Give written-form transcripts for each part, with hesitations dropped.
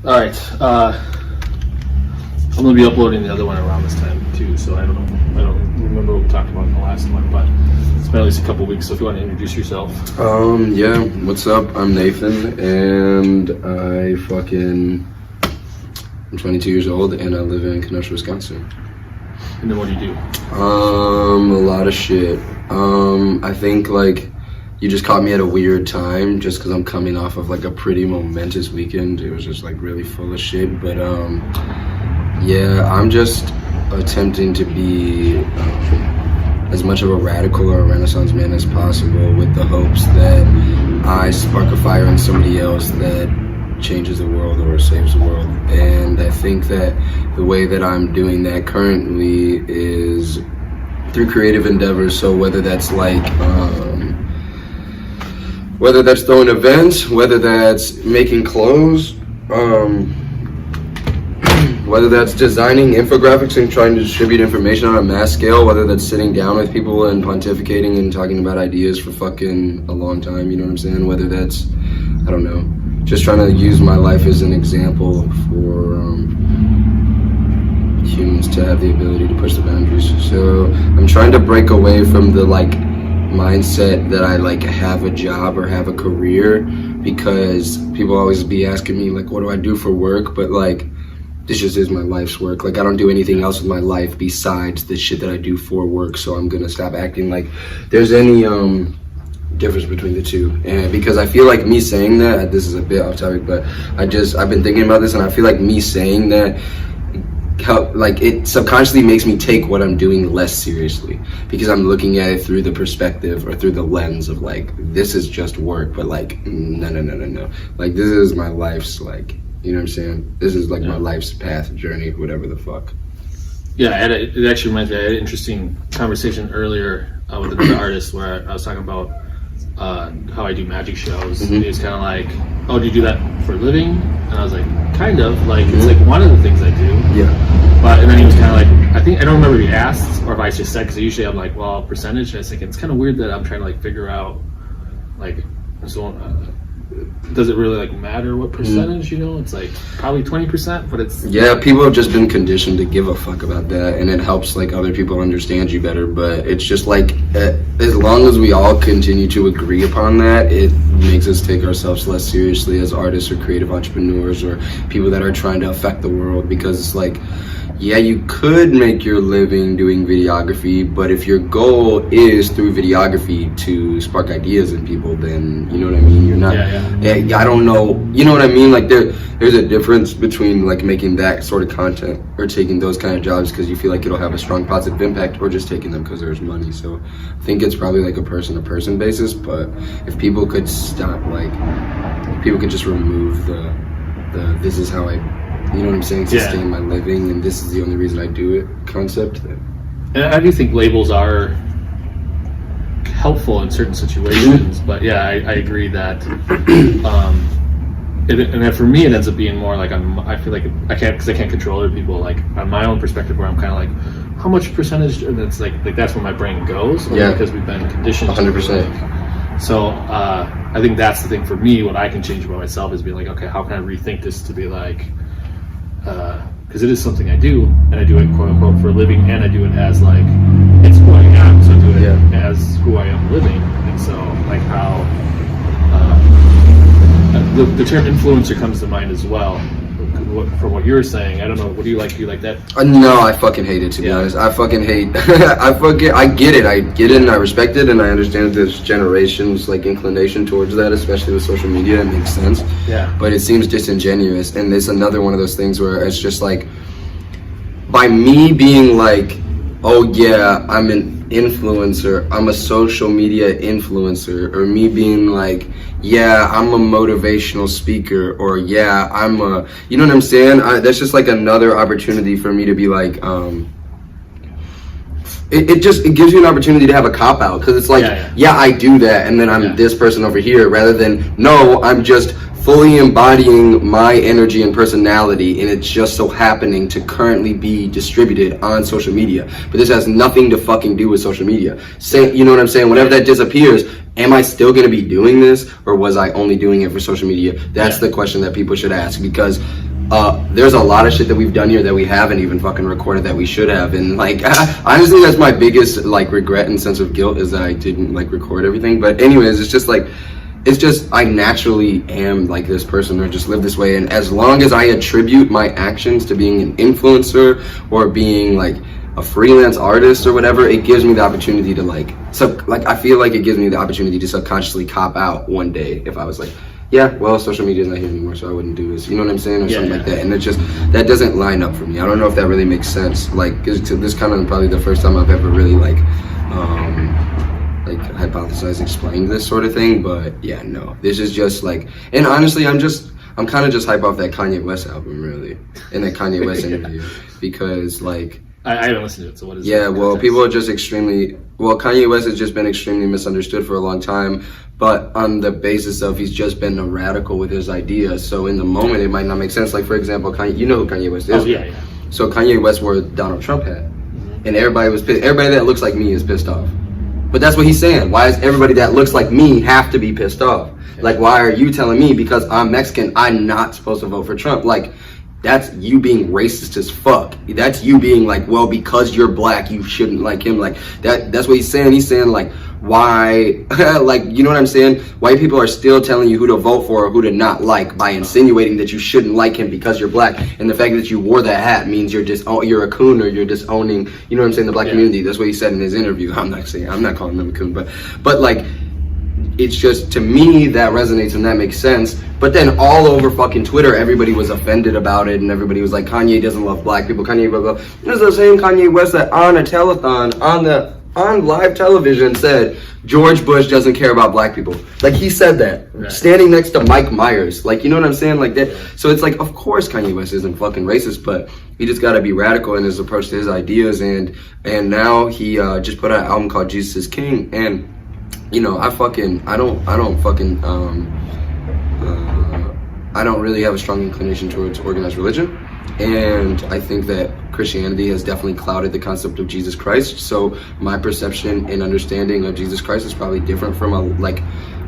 All right. I'm gonna be uploading the other one around this time too, so I don't remember what we talked about in the last one, but it's been at least a couple weeks. So if you want to introduce yourself. Yeah. What's up? I'm Nathan, and I'm 22 years old, and I live in Kenosha, Wisconsin. And then what do you do? A lot of shit. I think like you just caught me at a weird time, just because I'm coming off of like a pretty momentous weekend. It was just like really full of shit, but yeah, I'm just attempting to be as much of a radical or a Renaissance man as possible, with the hopes that I spark a fire in somebody else that changes the world or saves the world. And I think that the way that I'm doing that currently is through creative endeavors. So whether that's like whether that's throwing events, whether that's making clothes, whether that's designing infographics and trying to distribute information on a mass scale, whether that's sitting down with people and pontificating and talking about ideas for fucking a long time, you know what I'm saying? Whether that's, I don't know, just trying to use my life as an example for humans to have the ability to push the boundaries. So I'm trying to break away from the like mindset that I like have a job or have a career, because people always be asking me like, what do I do for work? But like, this just is my life's work. Like, I don't do anything else with my life besides the shit that I do for work. So I'm gonna stop acting like there's any difference between the two. And because I feel like me saying that, this is a bit off topic, but I've been thinking about this, and I feel like me saying that, like, it subconsciously makes me take what I'm doing less seriously, because I'm looking at it through the perspective or through the lens of like, this is just work, but like, no. Like, this is my life's like, you know what I'm saying? This is like my life's path, journey, whatever the fuck. Yeah, it actually reminds me, I had an interesting conversation earlier with another artist where I was talking about how I do magic shows. Mm-hmm. And he was kind of like, oh, do you do that for a living? And I was like, kind of. Like, it's like one of the things I do. Yeah. But, and then he was kind of like, I don't remember if he asked or if I just said, because usually I'm like, well, percentage. And I was thinking, it's kind of weird that I'm trying to like figure out, like, so does it really like matter what percentage, you know? It's like probably 20%, but it's... Yeah, people have just been conditioned to give a fuck about that, and it helps like other people understand you better, but it's just like, as long as we all continue to agree upon that, it makes us take ourselves less seriously as artists or creative entrepreneurs or people that are trying to affect the world, because it's like, yeah, you could make your living doing videography, but if your goal is through videography to spark ideas in people, then you know what I mean? You're not, I don't know, you know what I mean? Like there's a difference between like making that sort of content or taking those kind of jobs because you feel like it'll have a strong positive impact, or just taking them because there's money. So I think it's probably like a person-to-person basis, but if people could stop, like, if people could just remove the this is how I, you know what I'm saying, sustain my living, and this is the only reason I do it concept. And I do think labels are helpful in certain situations, but yeah, I agree that, and then for me it ends up being more like I feel like I can't control other people, like on my own perspective, where I'm kind of like, how much percentage, and it's like that's where my brain goes, because we've been conditioned 100%. So I think that's the thing for me. What I can change about myself is being like, okay, how can I rethink this to be like, because it is something I do, and I do it quote unquote for a living, and I do it as like, it's who I am, so I do it as who I am living. And so like how the term influencer comes to mind as well. From what you were saying, I don't know, what do you like? Do you like that? No, I fucking hate it, to be honest. I fucking hate, I get it, and I respect it, and I understand this generation's like inclination towards that, especially with social media. It makes sense. Yeah. But it seems disingenuous, and it's another one of those things where it's just like, by me being like, oh yeah, I'm an influencer, I'm a social media influencer, or me being like, yeah, I'm a motivational speaker, or yeah, I'm a, you know what I'm saying? That's just like another opportunity for me to be like, it gives you an opportunity to have a cop out, because it's like, yeah, I do that, and then I'm this person over here, rather than, no, I'm just fully embodying my energy and personality, and it's just so happening to currently be distributed on social media. But this has nothing to fucking do with social media. You know what I'm saying? Whenever that disappears, am I still going to be doing this, or was I only doing it for social media? That's the question that people should ask, because there's a lot of shit that we've done here that we haven't even fucking recorded that we should have, and like honestly that's my biggest like regret and sense of guilt is that I didn't like record everything. But anyways, it's just I naturally am like this person or just live this way, and as long as I attribute my actions to being an influencer or being like a freelance artist or whatever, it gives me the opportunity to I feel like it gives me the opportunity to subconsciously cop out one day if I was like, yeah, well, social media is not here anymore, so I wouldn't do this. You know what I'm saying? Or something like that. And it just, that doesn't line up for me. I don't know if that really makes sense. Like, this kind of probably the first time I've ever really, hypothesized, explained this sort of thing. But yeah, no. This is just like, and honestly, I'm kind of just hype off that Kanye West album, really. And that Kanye West interview. Because, like, I haven't listened to it, so what is it? Yeah, well, people are just Kanye West has just been extremely misunderstood for a long time, but on the basis of he's just been a radical with his ideas, so in the moment it might not make sense. Like, for example, Kanye, you know who Kanye West is? Oh, yeah. So Kanye West wore a Donald Trump hat, and everybody was pissed. Everybody that looks like me is pissed off. But that's what he's saying. Why does everybody that looks like me have to be pissed off? Like, why are you telling me because I'm Mexican, I'm not supposed to vote for Trump? Like, that's you being racist as fuck. That's you being like, well, because you're black, you shouldn't like him. Like, that's what he's saying. He's saying, like, why, like, you know what I'm saying? White people are still telling you who to vote for or who to not like by insinuating that you shouldn't like him because you're black. And the fact that you wore that hat means you're a coon or you're disowning, you know what I'm saying, the black community. That's what he said in his interview. I'm not calling him a coon, but like, it's just, to me, that resonates and that makes sense. But then all over fucking Twitter, everybody was offended about it, and everybody was like, Kanye doesn't love black people, Kanye blah blah. This is the same Kanye West that on a telethon, on live television said, George Bush doesn't care about black people. Like, he said that, right, standing next to Mike Myers. Like, you know what I'm saying? Like that. So it's like, of course Kanye West isn't fucking racist, but he just gotta be radical in his approach to his ideas. And now he just put out an album called Jesus is King, and you know, I don't really have a strong inclination towards organized religion, and I think that Christianity has definitely clouded the concept of Jesus Christ. So my perception and understanding of Jesus Christ is probably different from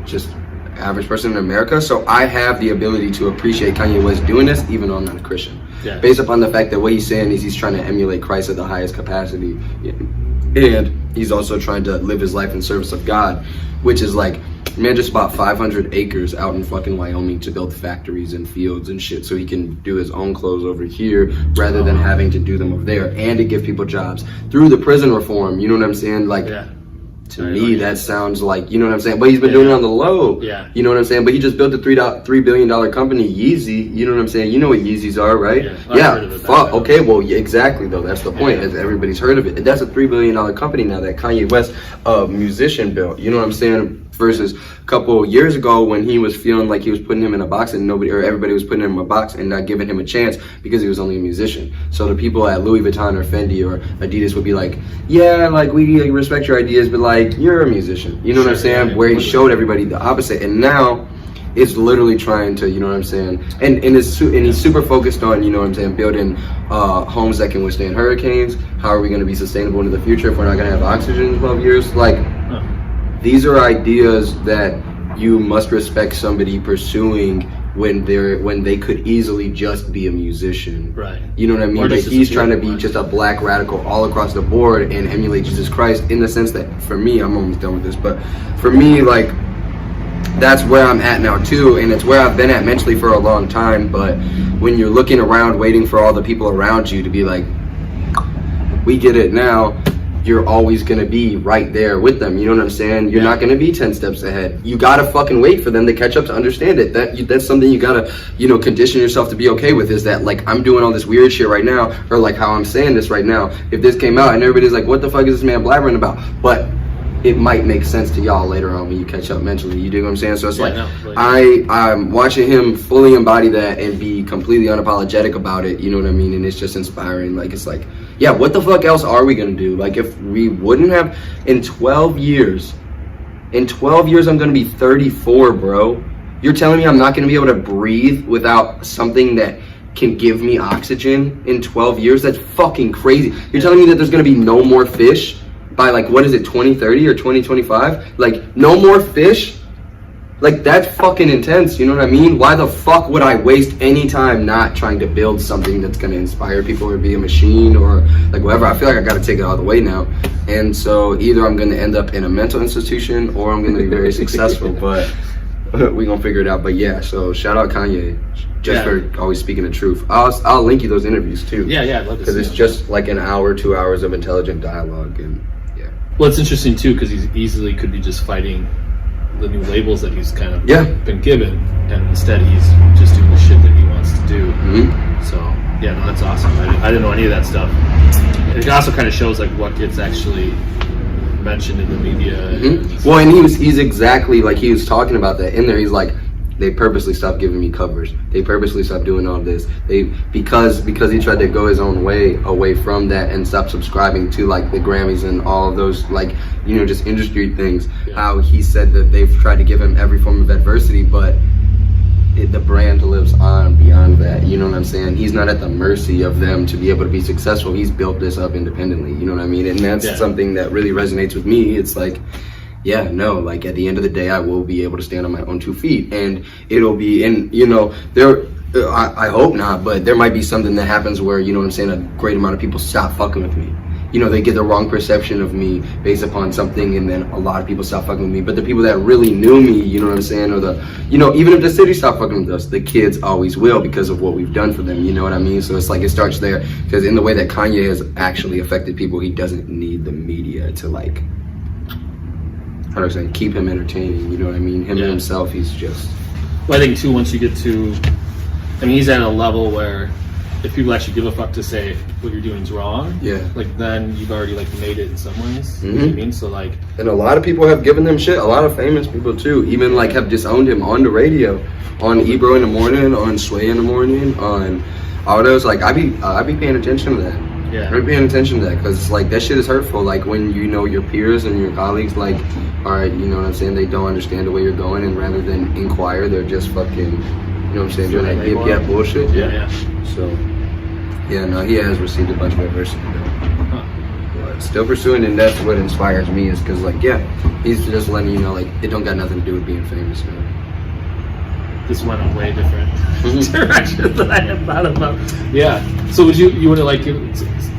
just average person in America. So I have the ability to appreciate Kanye West doing this, even though I'm not a Christian. Yeah. Based upon the fact that what he's saying is he's trying to emulate Christ at the highest capacity. And he's also trying to live his life in service of God, which is like, man just bought 500 acres out in fucking Wyoming to build factories and fields and shit so he can do his own clothes over here rather than having to do them over there, and to give people jobs through the prison reform. You know what I'm saying? Like, to me, that sounds like, you know what I'm saying? But he's been doing it on the low. Yeah. You know what I'm saying? But he just built a $3 billion company, Yeezy. You know what I'm saying? You know what Yeezys are, right? Yeah. Fuck. Okay. Well, exactly, though. That's the point. Yeah. Everybody's heard of it. That's a $3 billion company now that Kanye West, a musician, built. You know what I'm saying? Versus a couple years ago when he was feeling like he was putting him in a box and everybody was putting him in a box and not giving him a chance because he was only a musician. So the people at Louis Vuitton or Fendi or Adidas would be like, yeah, like, we respect your ideas, but like, you're a musician. You know what I'm saying? Where he showed everybody the opposite. And now it's literally trying to, you know what I'm saying? And he's super focused on, you know what I'm saying, building homes that can withstand hurricanes. How are we going to be sustainable into the future if we're not going to have oxygen in 12 years? Like, these are ideas that you must respect somebody pursuing when they could easily just be a musician. Right. You know what I mean? Like, he's trying to be just a black radical all across the board and emulate Jesus Christ, in the sense that, for me, I'm almost done with this, but for me, like, that's where I'm at now too, and it's where I've been at mentally for a long time. But when you're looking around waiting for all the people around you to be like, we get it now, you're always going to be right there with them. You know what I'm saying? You're not going to be 10 steps ahead. You got to fucking wait for them to catch up to understand it. That's something you got to, you know, condition yourself to be okay with, is that, like, I'm doing all this weird shit right now, or like how I'm saying this right now. If this came out and everybody's like, what the fuck is this man blabbering about? But it might make sense to y'all later on when you catch up mentally. You dig what I'm saying? So it's I'm watching him fully embody that and be completely unapologetic about it. You know what I mean? And it's just inspiring. Like, it's like, yeah, what the fuck else are we gonna do? Like, if we wouldn't have, in 12 years I'm gonna be 34, bro. You're telling me I'm not gonna be able to breathe without something that can give me oxygen in 12 years? That's fucking crazy. You're telling me that there's gonna be no more fish by, like, what is it, 2030 or 2025? Like, no more fish? Like, that's fucking intense, you know what I mean? Why the fuck would I waste any time not trying to build something that's gonna inspire people or be a machine or like whatever? I feel like I gotta take it all the way now. And so either I'm gonna end up in a mental institution or I'm gonna be very successful, but we gonna figure it out. But yeah, so shout out Kanye just for always speaking the truth. I'll link you those interviews too. Yeah, I'd love to see Because it's them. just like an hour, 2 hours of intelligent dialogue, and yeah. Well, it's interesting too because he's easily could be just fighting the new labels that he's kind of been given, and instead he's just doing the shit that he wants to do. Mm-hmm. So yeah, no, that's awesome. I didn't know any of that stuff. It also kind of shows like what gets actually mentioned in the media. Mm-hmm. Well, and he's exactly like he was talking about that in there. He's like, they purposely stopped giving me covers. They purposely stopped doing all this. Because he tried to go his own way away from that and stop subscribing to like the Grammys and all of those like, you know, just industry things. Yeah. How he said that they've tried to give him every form of adversity, but the brand lives on beyond that. You know what I'm saying? He's not at the mercy of them to be able to be successful. He's built this up independently. You know what I mean? And that's something that really resonates with me. It's like, yeah, no, like at the end of the day, I will be able to stand on my own 2 feet, and it'll be, and you know, I hope not, but there might be something that happens where, you know what I'm saying, a great amount of people stop fucking with me. You know, they get the wrong perception of me based upon something, and then a lot of people stop fucking with me. But the people that really knew me, you know what I'm saying, or the, you know, even if the city stopped fucking with us, the kids always will because of what we've done for them, you know what I mean? So it's like it starts there, because in the way that Kanye has actually affected people, he doesn't need the media to like, how do I say, keep him entertaining, you know what I mean? Him himself, he's just... Well, I think too, once you get to, I mean, he's at a level where if people actually give a fuck to say what you're doing is wrong, like then you've already like made it in some ways. You know what I mean? So like, and a lot of people have given them shit. A lot of famous people too, even like have disowned him on the radio, on Ebro in the morning, on Sway in the morning, on all those. Like I be paying attention to that. Yeah. I'm paying attention to that because like that shit is hurtful. Like when you know your peers and your colleagues, like, all right, you know what I'm saying, they don't understand the way you're going, and rather than inquire, they're just fucking, you know what I'm saying, doing that yip bullshit. Yeah. So, yeah, no, he has received a bunch of adversity though. But still pursuing, and that's what inspires me, is because like, yeah, he's just letting you know, like, it don't got nothing to do with being famous, man. This went a way different direction than I had thought about. Yeah. So would you want to like give,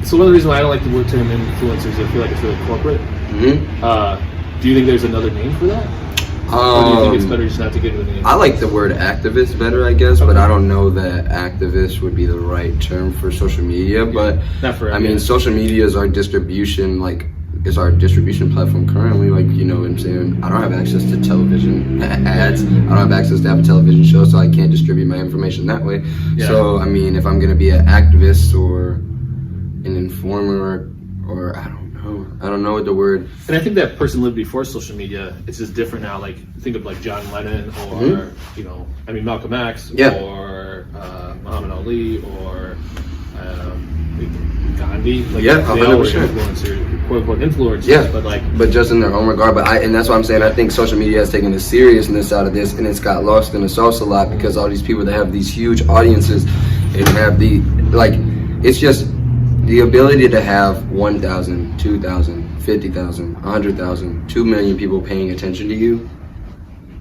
so one of the reasons why I don't like the word term influencers is I feel like it's really corporate. Do you think there's another name for that? Or do you think it's better just not to get into the name? I like the word activist better, I guess, but I don't know that activist would be the right term for social media. But not for I mean, social media is our distribution, like, is our distribution platform currently. Like, you know what I'm saying? I don't have access to television ads. I don't have access to have a television show, so I can't distribute my information that way. Yeah. So, I mean, if I'm going to be an activist or an informer or I don't know what the word. And I think that person lived before social media. It's just different now. Like think of like John Lennon or you know, I mean Malcolm X or Muhammad Ali or Gandhi. Like, they all were 100%. influencers, quote unquote influencers. Yeah, but just in their own regard. But and that's what I'm saying. I think social media has taken the seriousness out of this, and it's got lost in the sauce a lot because all these people that have these huge audiences and have the like, it's just. The ability to have 1,000, 2,000, 50,000, 100,000, 2 million people paying attention to you,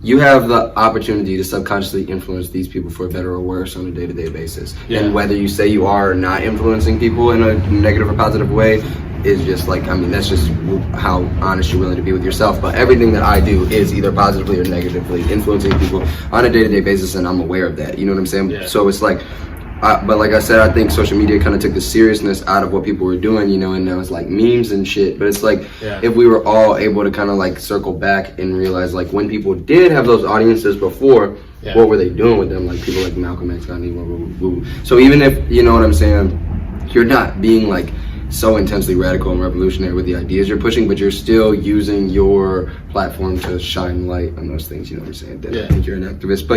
you have the opportunity to subconsciously influence these people for better or worse on a day-to-day basis. Yeah. And whether you say you are or not influencing people in a negative or positive way is just like, I mean, that's just how honest you're willing to be with yourself. But everything that I do is either positively or negatively influencing people on a day-to-day basis, and I'm aware of that. You know what I'm saying? Yeah. So it's like, but like I said, I think social media kind of took the seriousness out of what people were doing, you know, and now it's like memes and shit. But it's like, if we were all able to kind of like circle back and realize like when people did have those audiences before, what were they doing with them? Like people like Malcolm X, Gandhi, so even if, you know what I'm saying, you're not being like so intensely radical and revolutionary with the ideas you're pushing, but you're still using your platform to shine light on those things, you know what I'm saying? Then I think you're an activist.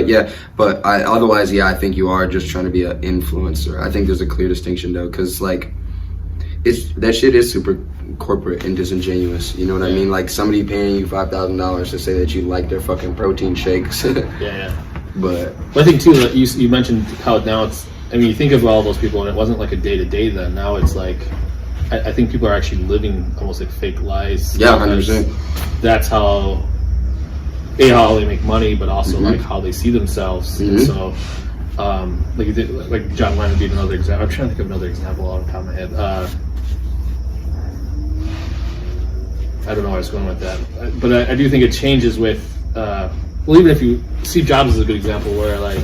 But otherwise, I think you are just trying to be an influencer. I think there's a clear distinction though, because like, that shit is super corporate and disingenuous, you know what I mean? Like somebody paying you $5,000 to say that you like their fucking protein shakes. But I think too that you mentioned how now it's, I mean, you think of all those people and it wasn't like a day-to-day then. Now it's like, I think people are actually living almost like fake lives. Yeah, 100%. That's how how they make money, but also Mm-hmm. like how they see themselves. And so, like you did, like John Lennon being another example. I'm trying to think of another example off the top of my head. I don't know where I was going with that, but I do think it changes with. Well, even if you Steve Jobs is a good example where like,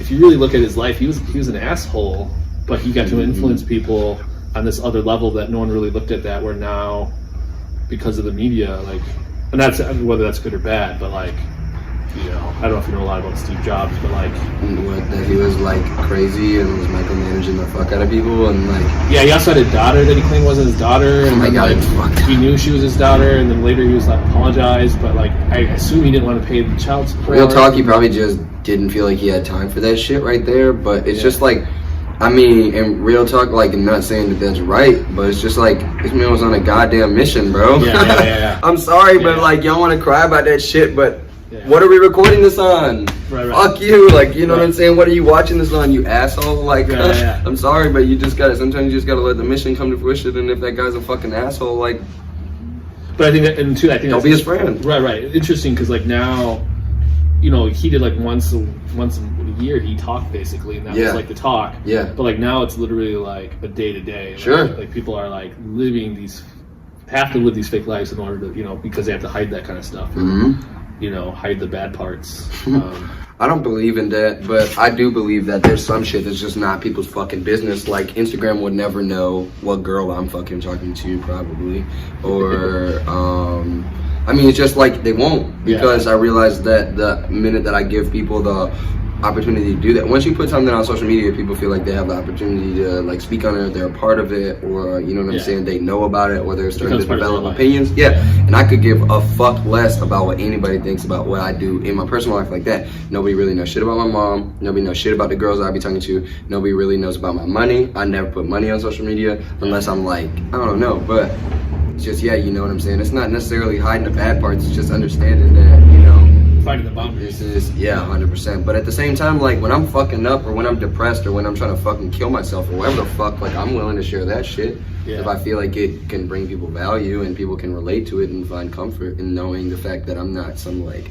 if you really look at his life, he was an asshole, but he got to influence people on this other level that no one really looked at. That where now, because of the media, like, and that's whether that's good or bad, but like, you know, I don't know if you know a lot about Steve Jobs, but like, that he was like crazy and was micromanaging the fuck out of people and like. yeah, he also had a daughter that he claimed wasn't his daughter, and my then, God, like, it's fucked up. he knew she was his daughter, and then later he was like apologized, but like I assume he didn't want to pay the child support. Real talk, he probably just didn't feel like he had time for that shit right there. But it's Yeah. just like, I mean, in real talk, like, I'm not saying that that's right, but it's just like, this man was on a goddamn mission, bro. Yeah. I'm sorry, Yeah. but like, y'all want to cry about that shit, but Yeah. what are we recording this on? Right. Fuck you, like, you know what Right. I'm saying? What are you watching this on, you asshole? Like, Yeah. I'm sorry, but you just gotta, sometimes you just gotta let the mission come to fruition, and if that guy's a fucking asshole, like, But I think that, and too, I think don't that's be his friend. Right. Interesting because like now, you know, he did like once a year he talked basically, and that Yeah. was like the talk. Yeah. But like now it's literally like a day to day. Sure. Like people are like living these, have to live these fake lives in order to, you know, because they have to hide that kind of stuff. Mm-hmm. You know, hide the bad parts. I don't believe in that, but I do believe that there's some shit that's just not people's fucking business. Like, Instagram would never know what girl I'm fucking talking to, probably. Or, I mean, it's just like they won't, because I realize that the minute that I give people the opportunity to do that, once you put something on social media, people feel like they have the opportunity to like speak on it, they're a part of it, or you know what I'm saying, they know about it, or they're starting to Becomes part of their develop life. opinions. Yeah, and I could give a fuck less about what anybody thinks about what I do in my personal life like that. Nobody really knows shit about my mom. Nobody knows shit about the girls I be talking to. Nobody really knows about my money. I never put money on social media unless I'm like, I don't know, but it's just, yeah, you know what I'm saying? It's not necessarily hiding the bad parts, it's just understanding that, you know, Finding the boundaries. this is, yeah, 100%. But at the same time, like, when I'm fucking up, or when I'm depressed, or when I'm trying to fucking kill myself, or whatever the fuck, like, I'm willing to share that shit. Yeah. If I feel like it can bring people value, and people can relate to it, and find comfort in knowing the fact that I'm not some, like,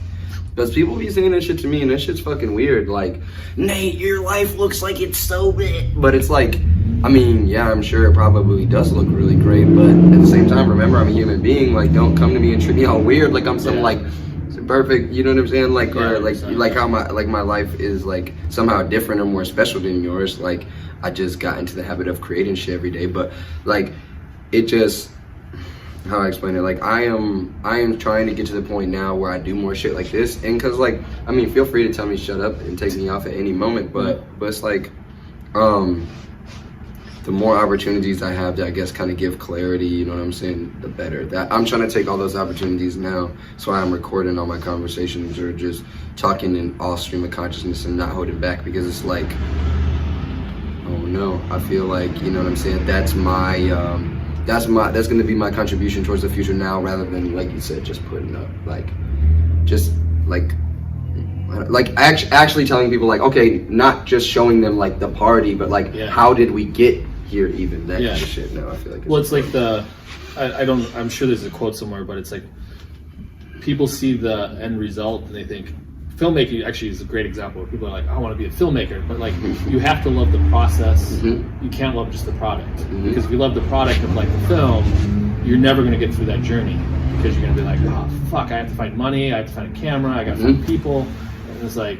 because people be saying that shit to me, and that shit's fucking weird. Like, Nate, your life looks like it's so big. But it's like, I mean, yeah, I'm sure it probably does look really great, but at the same time, remember, I'm a human being. Like, don't come to me and treat me all weird like I'm some, like, perfect, you know what I'm saying? Like, or like, 100%. like how my life is like somehow different or more special than yours. Like, I just got into the habit of creating shit every day, but like, it just, how I explain it, like, I am trying to get to the point now where I do more shit like this, and cause like, I mean, feel free to tell me shut up and take me off at any moment, but it's like, the more opportunities I have to, I guess, kind of give clarity, you know what I'm saying, the better. That I'm trying to take all those opportunities now, so I'm recording all my conversations or just talking in all stream of consciousness and not holding back, because it's like, oh no, I feel like, you know what I'm saying, that's gonna be my contribution towards the future now, rather than, like you said, just putting up, actually telling people, like, okay, not just showing them like the party, but like, how did we get here, even that kind of shit. No, I feel like Well, it's like I'm sure there's a quote somewhere, but it's like people see the end result and they think filmmaking actually is a great example where people are like, I want to be a filmmaker, but like you have to love the process. You can't love just the product, because if you love the product of like the film, you're never going to get through that journey, because you're going to be like, oh fuck, I have to find money, I have to find a camera, I got to find people, and it's like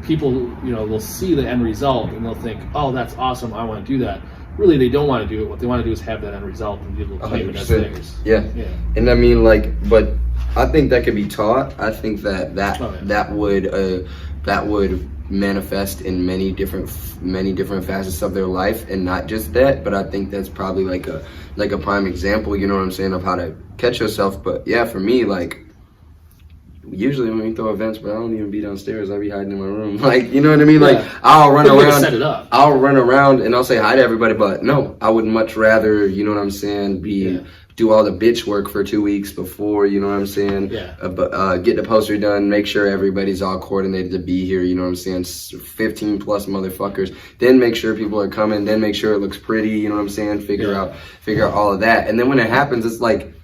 people, you know, they'll see the end result and they'll think, oh, that's awesome, I want to do that. Really, they don't want to do it. What they want to do is have that end result, and people claim it as theirs. Yeah. And I mean, like, but I think that could be taught. I think that would manifest in many different facets of their life, and not just that. But I think that's probably like a prime example, you know what I'm saying, of how to catch yourself. But yeah, for me, like, usually when we throw events, but I don't even be downstairs. I be hiding in my room. Like, you know what I mean? Like, I'll run around. Set it up. I'll run around and I'll say hi to everybody, but no, I would much rather, you know what I'm saying, do all the bitch work for 2 weeks before, you know what I'm saying? Get the poster done, make sure everybody's all coordinated to be here, you know what I'm saying? 15 plus motherfuckers. Then make sure people are coming, then make sure it looks pretty, you know what I'm saying? Figure out all of that. And then when it happens, it's like,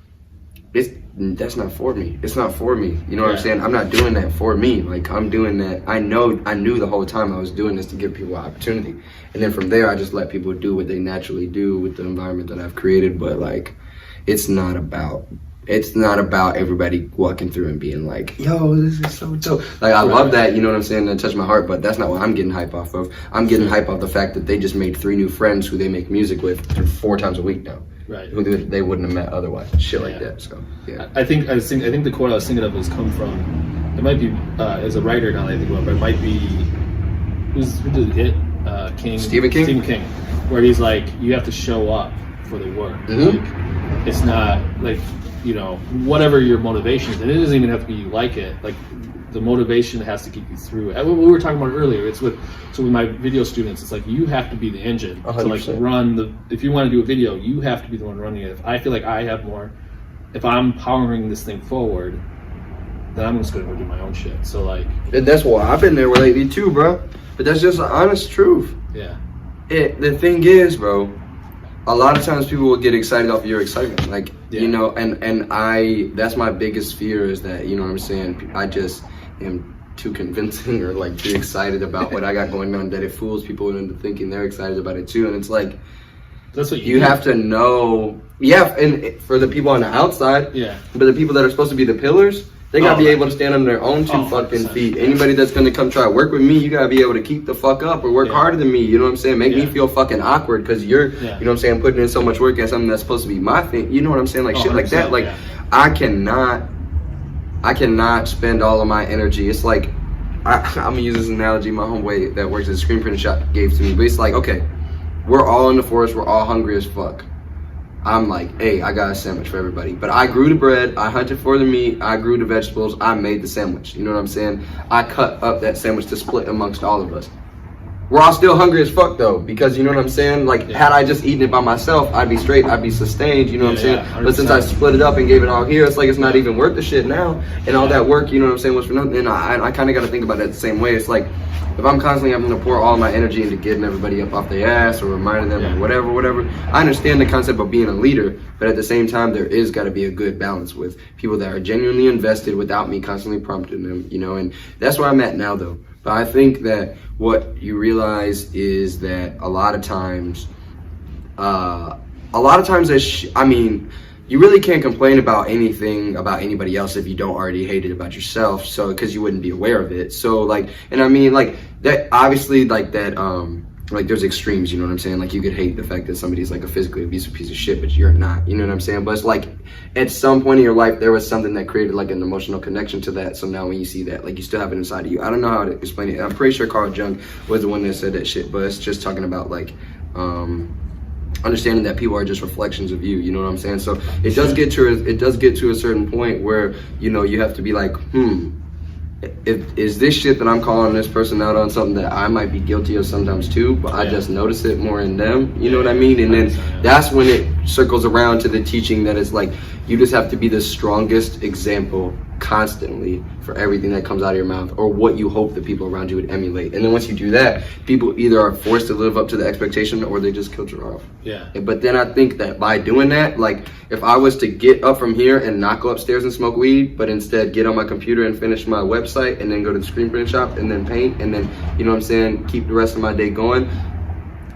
that's not for me. It's not for me. You know what I'm Yeah. saying? I'm not doing that for me. Like, I'm doing that. I knew the whole time I was doing this to give people opportunity. And then from there, I just let people do what they naturally do with the environment that I've created. But like, it's not about everybody walking through and being like, yo, this is so dope. Like, I love that, you know what I'm saying, that touched my heart, but that's not what I'm getting hype off of. I'm getting hype off the fact that they just made 3 new friends who they make music with 4 times a week now. Right. Who they wouldn't have met otherwise. Shit like Yeah. that. So yeah. I think the quote I was thinking of has come from, it might be as a writer now that I think about it, but it might be who did it? King. Stephen King? Stephen King, where he's like, you have to show up for the work. Mhm. Like, it's not like, you know, whatever your motivation is, and it doesn't even have to be you like it. Like, the motivation has to keep you through it. We were talking about it earlier. It's with my video students. It's like, you have to be the engine to like 100%. run the. If you want to do a video, you have to be the one running it. If I feel like I have more, if I'm powering this thing forward, then I'm just gonna go do my own shit. So like, And that's why I've been there lately too, bro. But that's just the honest truth. yeah, The thing is, bro, a lot of times people will get excited off of your excitement. Like, Yeah. you know, and that's my biggest fear is that, you know what I'm saying, I just am too convincing or like too excited about what I got going on that it fools people into thinking they're excited about it too. And it's like, that's what you have to know, yeah, and for the people on the outside, Yeah, but the people that are supposed to be the pillars, they gotta Oh, be right. able to stand on their own 2 Oh, fucking 100%. feet. Anybody that's gonna come try to work with me, you gotta be able to keep the fuck up or work Yeah. harder than me. You know what I'm saying? Make me Yeah. feel fucking awkward because you're, Yeah. you know what I'm saying, putting in so much work at something that's supposed to be my thing. You know what I'm saying? Like Oh, shit like that. 100%, Like yeah. I cannot spend all of my energy. It's like I'm gonna use this analogy my homeboy that works at a screen printing shop gave to me. But it's like, okay, we're all in the forest, we're all hungry as fuck. I'm like, hey, I got a sandwich for everybody. But I grew the bread, I hunted for the meat, I grew the vegetables, I made the sandwich. You know what I'm saying? I cut up that sandwich to split amongst all of us. We're all still hungry as fuck though, because you know what I'm saying? Like, Yeah. had I just eaten it by myself, I'd be straight, I'd be sustained, you know what I'm Yeah, saying? yeah, But since I 100%. split it up and gave it all here, it's like it's not even worth the shit now. And all that work, you know what I'm saying, was for nothing. And I kind of got to think about it the same way. It's like, if I'm constantly having to pour all my energy into getting everybody up off their ass or reminding them Yeah. or whatever, I understand the concept of being a leader, but at the same time, there is got to be a good balance with people that are genuinely invested without me constantly prompting them, you know, and that's where I'm at now, though. But I think that what you realize is that a lot of times, you really can't complain about anything about anybody else if you don't already hate it about yourself. So, because you wouldn't be aware of it. So, like, and I mean, like that. Obviously, like that. Like there's extremes. You know what I'm saying? Like you could hate the fact that somebody's like a physically abusive piece of shit, but you're not. You know what I'm saying? But it's like at some point in your life there was something that created like an emotional connection to that. So now when you see that, like you still have it inside of you. I don't know how to explain it. I'm pretty sure Carl Jung was the one that said that shit. But it's just talking about like. Understanding that people are just reflections of you, you know what I'm saying? So it does get to a certain point where, you know, you have to be like, is this shit that I'm calling this person out on something that I might be guilty of sometimes too, but I just notice it more in them, you know what I mean? And then that's when it circles around to the teaching that it's like, you just have to be the strongest example constantly for everything that comes out of your mouth or what you hope that people around you would emulate. And then once you do that, people either are forced to live up to the expectation or they just filter off. yeah, But then I think that by doing that, like if I was to get up from here and not go upstairs and smoke weed, but instead get on my computer and finish my website and then go to the screen print shop and then paint and then, you know what I'm saying, keep the rest of my day going,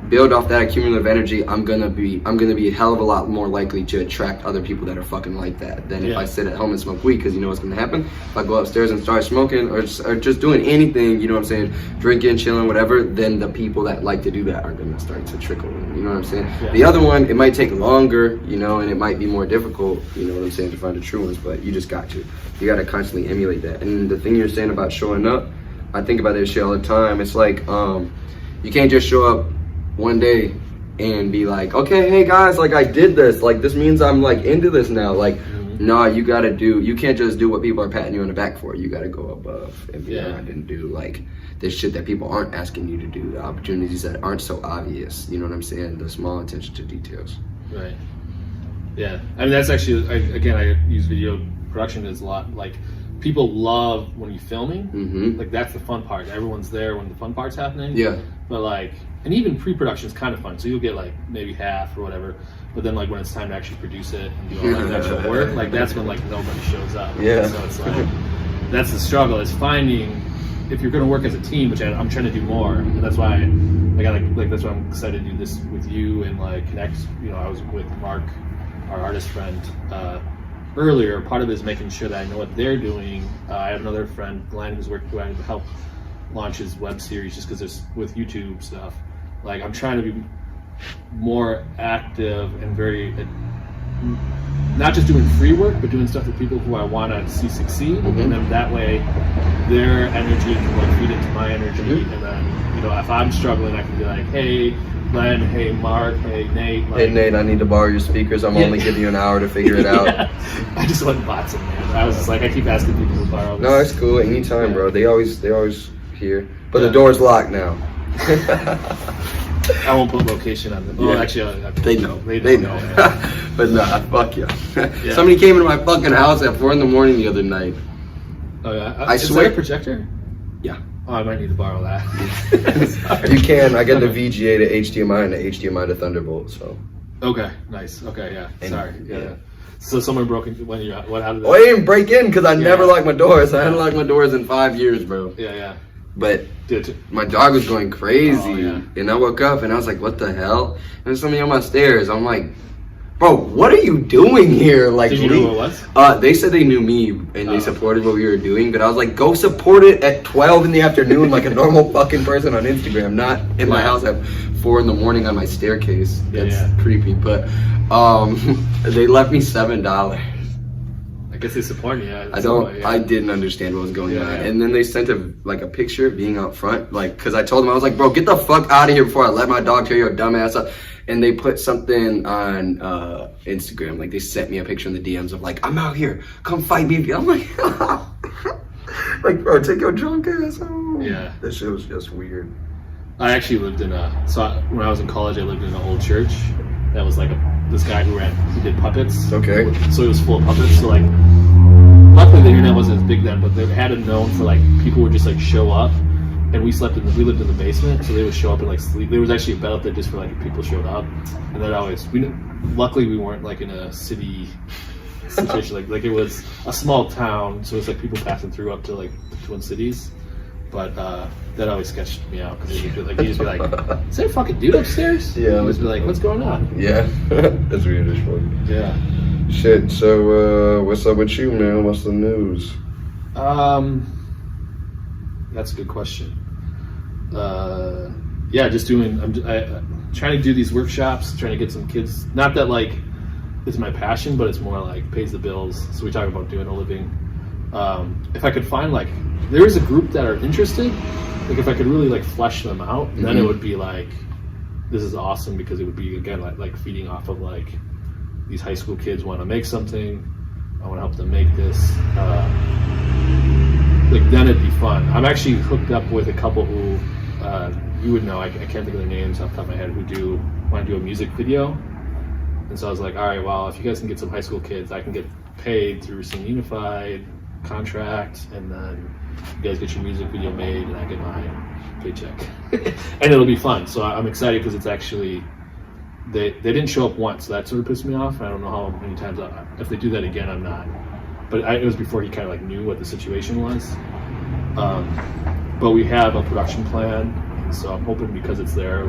build off that accumulative energy, I'm gonna be a hell of a lot more likely to attract other people that are fucking like that than if I sit at home and smoke weed, because you know what's gonna happen? If I go upstairs and start smoking or just doing anything, you know what I'm saying, drinking, chilling, whatever, then the people that like to do that are gonna start to trickle in, you know what I'm saying? Yeah. The other one, it might take longer, you know, and it might be more difficult, you know what I'm saying, to find the true ones, but you just got to. You gotta constantly emulate that. And the thing you're saying about showing up, I think about this shit all the time. It's like, you can't just show up one day and be like, okay, hey guys, like I did this, like this means I'm like into this now. Like, no, you can't just do what people are patting you on the back for. You gotta go above and beyond and do like this shit that people aren't asking you to do, the opportunities that aren't so obvious, you know what I'm saying, the small attention to details. right. Yeah, I mean that's actually I use video production as a lot. Like people love when you're filming. Mm-hmm. Like that's the fun part. Everyone's there when the fun part's happening. Yeah. But like and even pre-production is kind of fun. So you'll get like maybe half or whatever, but then like when it's time to actually produce it and do all that actual work, like that's when like nobody shows up. Yeah. So it's like that's the struggle, is finding, if you're going to work as a team, which I'm trying to do more, and that's why that's why I'm excited to do this with you and like connect. You know, I was with Mark, our artist friend, earlier. Part of it is making sure that I know what they're doing. I have another friend, Glenn, who I help launch his web series just because it's with YouTube stuff. Like I'm trying to be more active and very, not just doing free work, but doing stuff with people who I want to see succeed, and then that way their energy can like feed into my energy, and then, you know, if I'm struggling, I can be like, hey Glenn, hey Mark, hey Nate. Like, hey Nate, I need to borrow your speakers. I'm only giving you an hour to figure it out. Yeah. I just went and bought some, man. I was just like, I keep asking people to borrow. No, it's cool. Anytime, bro. They always here, but the door's locked now. I won't put location on them. Oh, Yeah. actually, They know. They know. know. But nah, fuck you. Yeah. Somebody came into my fucking house at 4 a.m. the other night. Oh yeah. I Is swear- that a projector? Yeah. Oh, I might need to borrow that. Sorry. You can. I get the VGA to HDMI and the HDMI to Thunderbolt. So. Okay, nice. Okay, yeah. And- Sorry. Yeah. yeah. So someone broke into when you what out of Oh, I didn't break in because I never Yeah. locked my doors. I hadn't locked my doors in 5 years, bro. Yeah. But Dude, my dog was going crazy, Oh, yeah. and I woke up and I was like, "What the hell?" And there's somebody on my stairs. I'm like, "Bro, what are you doing here?" Like, did you know what it was? they said they knew me and Oh. they supported what we were doing, but I was like, "Go support it at 12 in the afternoon, like a normal fucking person on Instagram, not in my Yeah. house at 4 a.m. on my staircase." Yeah, That's yeah. creepy, but they left me $7. I guess they support you. Yeah, I don't. I didn't understand what was going Yeah, on, yeah. and then they sent a picture being out front, like, because I told them, I was like, "Bro, get the fuck out of here before I let my dog tear your dumb ass up." And they put something on Instagram, like they sent me a picture in the DMs of like, "I'm out here, come fight me." I'm like, like, bro, take your drunk ass home. Yeah. That shit was just weird. I actually lived in when I was in college, I lived in an old church that was like this guy who did puppets. Okay. So it was full of puppets. So like, luckily the internet wasn't as big then, but they had it known for like people would just like show up, and we lived in the basement, so they would show up and like sleep. There was actually a bed up there just for like if people showed up, and that luckily we weren't like in a city situation, like it was a small town, so it was like people passing through up to like the Twin Cities. But that always sketched me out because he'd just be like, "Is there a fucking dude upstairs?" Yeah. He'd just be like, "What's going on?" Yeah, that's weird as fuck. Yeah. Shit. So, what's up with you, man? What's the news? That's a good question. Yeah, just doing. I'm trying to do these workshops, trying to get some kids. Not that like it's my passion, but it's more like pays the bills. So we talk about doing a living. If I could find like there is a group that are interested, like if I could really like flesh them out, then it would be like this is awesome, because it would be again like feeding off of like these high school kids want to make something. I want to help them make this. Like then it'd be fun. I'm actually hooked up with a couple who you would know. I can't think of their names off the top of my head. Who want to do a music video. And so I was like, all right, well, if you guys can get some high school kids, I can get paid through some unified contract, and then you guys get your music video made, and I get my paycheck, and it'll be fun. So I'm excited because it's actually they didn't show up once, so that sort of pissed me off. I don't know how many times if they do that again, I'm not. But it was before he kind of like knew what the situation was. But we have a production plan, and so I'm hoping because it's their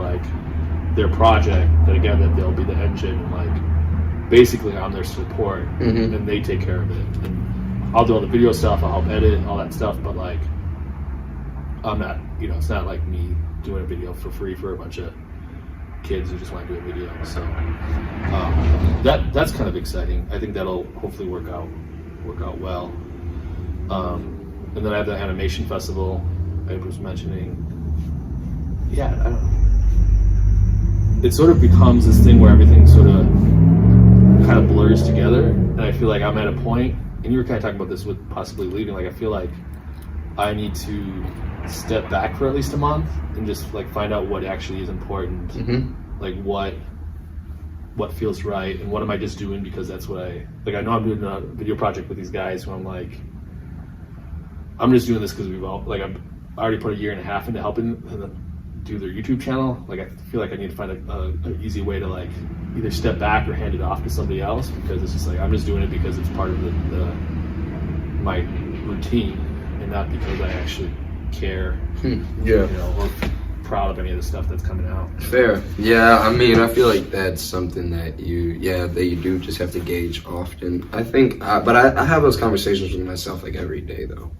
project that again that they'll be the engine, and like basically I'm their support, and they take care of it. And I'll do all the video stuff, I'll help edit all that stuff, but like I'm not, it's not like me doing a video for free for a bunch of kids who just want to do a video. So that's kind of exciting. I think that'll hopefully work out well. And then I have the animation festival I was mentioning. Yeah, I don't know. It sort of becomes this thing where everything sort of kind of blurs together, and I feel like I'm at a point, and you were kind of talking about this with possibly leaving, like I feel like I need to step back for at least a month and just like find out what actually is important, like what feels right, and what am I just doing because that's what I know I'm doing a video project with these guys who I'm like, I'm just doing this because I've already put a year and a half into helping do their YouTube channel. Like I feel like I need to find an easy way to like either step back or hand it off to somebody else, because it's just like I'm just doing it because it's part of my routine and not because I actually care. Yeah. Or proud of any of the stuff that's coming out. Fair. Yeah, I mean, I feel like that's something that you do just have to gauge often. I think, but I have those conversations with myself like every day though.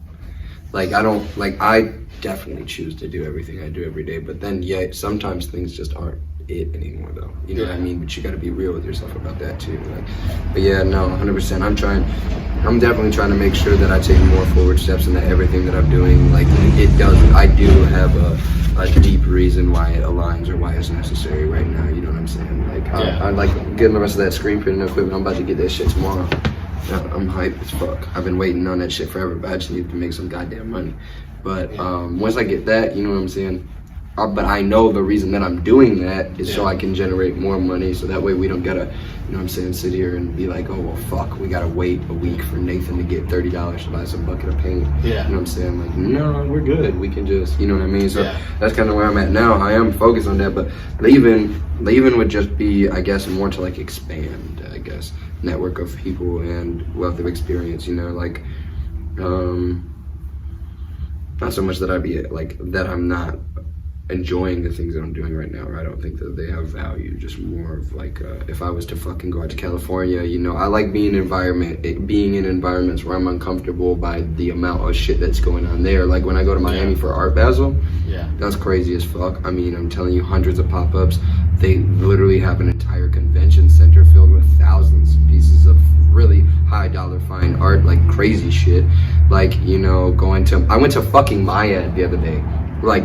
Like I definitely choose to do everything I do every day, but then sometimes things just aren't it anymore though. You know what I mean? But you got to be real with yourself about that too. Like, but yeah, no, 100%. I'm definitely trying to make sure that I take more forward steps in everything that I'm doing. Like I do have a deep reason why it aligns or why it's necessary right now. You know what I'm saying? Like I like getting the rest of that screen printing equipment. I'm about to get that shit tomorrow. I'm hyped as fuck. I've been waiting on that shit forever, but I just need to make some goddamn money. But once I get that, you know what I'm saying? But I know the reason that I'm doing that is so I can generate more money, so that way we don't gotta, you know what I'm saying, sit here and be like, oh, well, fuck, we gotta wait a week for Nathan to get $30 to buy some bucket of paint. You know what I'm saying? Like, no, we're good. We can just, you know what I mean? So that's kind of where I'm at now. I am focused on that, but leaving would just be, I guess, more to like expand, I guess, network of people and wealth of experience, you know, like, not so much that I'm not enjoying the things that I'm doing right now, or I don't think that they have value, just more of like, if I was to fucking go out to California, you know, I like being in environments where I'm uncomfortable by the amount of shit that's going on there. Like when I go to Miami for Art Basel, that's crazy as fuck. I mean, I'm telling you, hundreds of pop-ups. They literally have an entire convention center filled with thousands of pieces of really high dollar fine art, like crazy shit. Like, you know, I went to fucking Maya the other day. Like,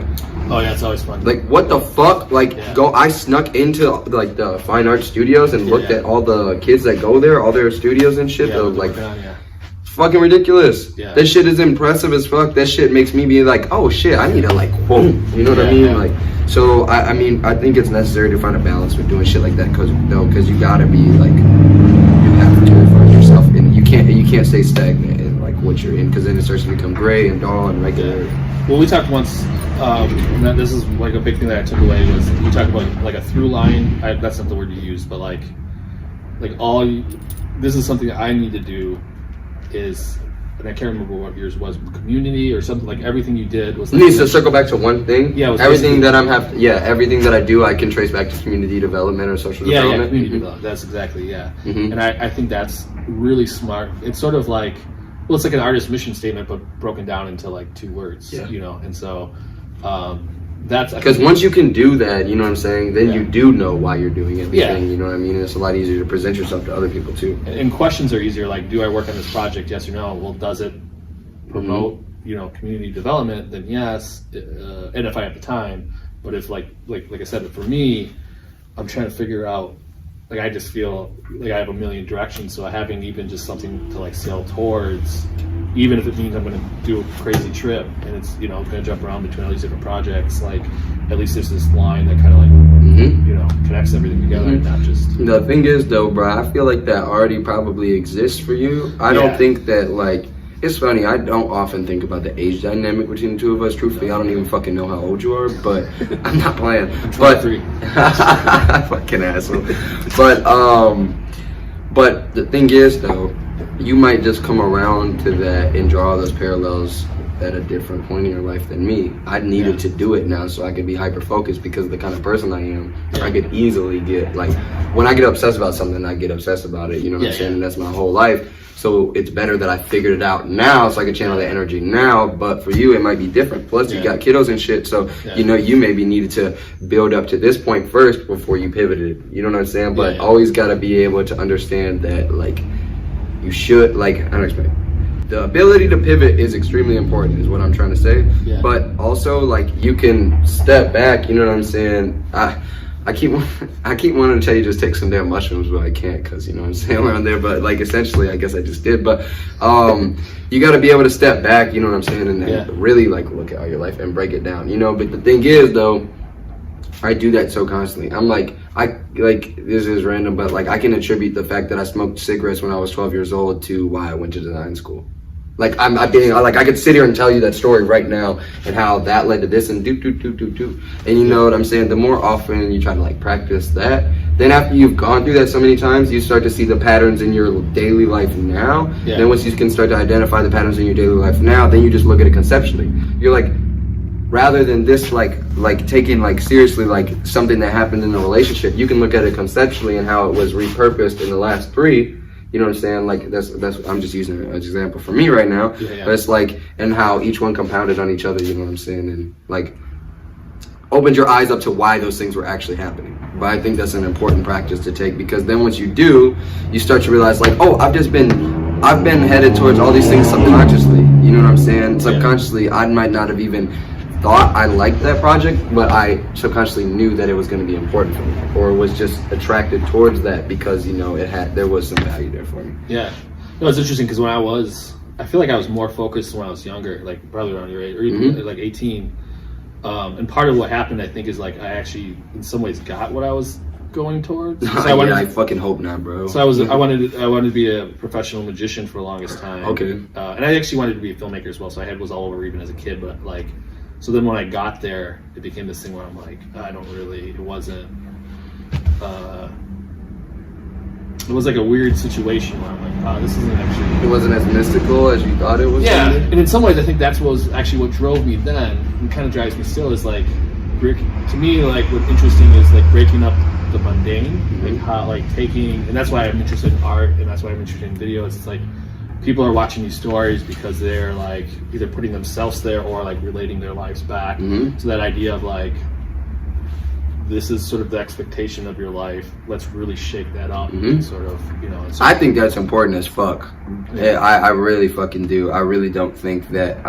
oh yeah, it's always fun. Like, what the fuck? Like, I snuck into like the fine art studios and looked at all the kids that go there, all their studios and shit. It's fucking ridiculous. That shit is impressive as fuck. That shit makes me be like, oh shit, I need to like, whoa, you know what I mean? Like, so I mean, I think it's necessary to find a balance with doing shit like that, because you gotta be like, you have to find yourself, and you can't stay stagnant in like what you're in, because then it starts to become gray and dull and regular. Well, we talked once, and this is like a big thing that I took away, was we talked about like a through line. That's not the word you used, but like this is something that I need to do is, and I can't remember what yours was, community or something, like everything you did was. Like, needs to circle back to one thing. Everything that everything that I do, I can trace back to community development or social development. Community development. That's exactly And I think that's really smart. It's sort of like, well, it's like an artist mission statement, but broken down into like 2 words, you know? And so that's... Because once you can do that, you know what I'm saying, then you do know why you're doing everything, you know what I mean? And it's a lot easier to present yourself to other people too. And questions are easier, like, do I work on this project, yes or no? Well, does it promote, you know, community development? Then yes, and if I have the time. But if like I said, for me, I'm trying to figure out, like I just feel like I have a million directions, so having even just something to like sail towards, even if it means I'm going to do a crazy trip and it's, you know, going to jump around between all these different projects, like at least there's this line that kind of like, you know, connects everything together and not just... The thing is though, bro, I feel like that already probably exists for you. I don't think that like... It's funny, I don't often think about the age dynamic between the two of us. Truthfully, I don't even fucking know how old you are, but I'm not playing. I'm 23. Fucking asshole. But the thing is, though, you might just come around to that and draw those parallels at a different point in your life than me. I needed to do it now so I could be hyper-focused, because of the kind of person I am. I could easily get, like, when I get obsessed about something, I get obsessed about it, you know what I'm saying? And that's my whole life. So it's better that I figured it out now so I can channel that energy now. But for you, it might be different. Plus, you got kiddos and shit. So, you know, you maybe needed to build up to this point first before you pivoted. You know what I'm saying? But always got to be able to understand that, like, you should, like, I don't expect. The ability to pivot is extremely important, is what I'm trying to say. But also, like, you can step back, you know what I'm saying? I keep wanting to tell you just take some damn mushrooms, but I can't, because, you know what I'm saying, around there. But, like, essentially, I guess I just did. But you got to be able to step back, you know what I'm saying, and really, like, look at all your life and break it down, you know? But the thing is, though, I do that so constantly. I'm like, this is random, but, like, I can attribute the fact that I smoked cigarettes when I was 12 years old to why I went to design school. Like I'm being like I could sit here and tell you that story right now and how that led to this and do. And you know what I'm saying? The more often you try to like practice that, then after you've gone through that so many times, you start to see the patterns in your daily life now. Yeah. Then once you can start to identify the patterns in your daily life now, then you just look at it conceptually. You're like, rather than this like taking like seriously like something that happened in a relationship, you can look at it conceptually and how it was repurposed in the last 3. You know what I'm saying? Like that's I'm just using an example for me right now. Yeah. But it's like, and how each one compounded on each other. You know what I'm saying? And like opened your eyes up to why those things were actually happening. But I think that's an important practice to take, because then once you do, you start to realize like, oh, I've been headed towards all these things subconsciously. You know what I'm saying? Subconsciously, I might not have even thought I liked that project, but I subconsciously knew that it was going to be important for me, or was just attracted towards that because, you know, there was some value there for me. Yeah. No, it's interesting because I feel like I was more focused when I was younger, like probably around your age, or even like 18. And part of what happened, I think, is like I actually, in some ways, got what I was going towards. So I fucking hope not, bro. So I wanted to be a professional magician for the longest time. Okay. And I actually wanted to be a filmmaker as well. So I was all over even as a kid, but like. So then when I got there, it became this thing where I'm like, it was like a weird situation where I'm like, this isn't actually... It wasn't as mystical as you thought it was? Yeah, and in some ways I think that's what was actually what drove me then, and kind of drives me still, is like, to me, like, what's interesting is like breaking up the mundane, like how, like taking, and that's why I'm interested in art, and that's why I'm interested in videos. It's like, people are watching these stories because they're like either putting themselves there or like relating their lives back to that idea of like, this is sort of the expectation of your life. Let's really shake that up and sort of, you know. I think that's important as fuck. Yeah, I really fucking do. I really don't think that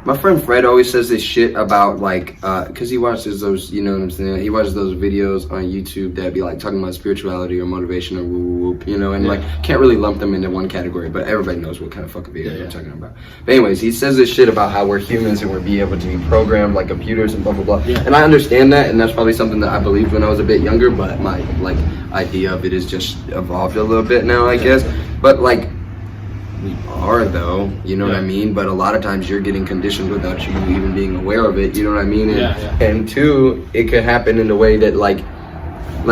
my friend Fred always says this shit about like, cause he watches those, you know what I'm saying? He watches those videos on YouTube that be like talking about spirituality or motivation or whoop, you know, and like can't really lump them into one category, but everybody knows what kind of fucking videos I'm talking about. But anyways, he says this shit about how we're humans and we're be able to be programmed like computers and blah, blah, blah. Yeah. And I understand that, and that's probably something that I believed when I was a bit younger, but my like idea of it is just evolved a little bit now, I guess. But like, we are though, you know what I mean? But a lot of times you're getting conditioned without you even being aware of it, you know what I mean? And, and 2, it could happen in a way that like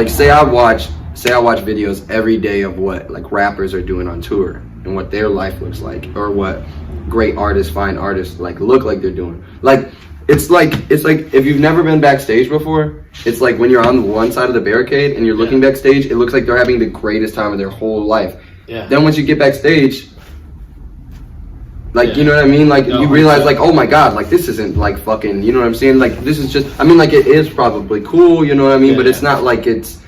say I watch videos every day of what like rappers are doing on tour and what their life looks like, or what great artists, fine artists like look like they're doing. Like it's like if you've never been backstage before, it's like when you're on one side of the barricade and you're looking backstage, it looks like they're having the greatest time of their whole life. Yeah. Then once you get backstage, like, you know what I mean? Like, you realize, like, oh my God, like, this isn't, like, fucking, you know what I'm saying? Like, this is just, I mean, like, it is probably cool, you know what I mean? But it's not like it's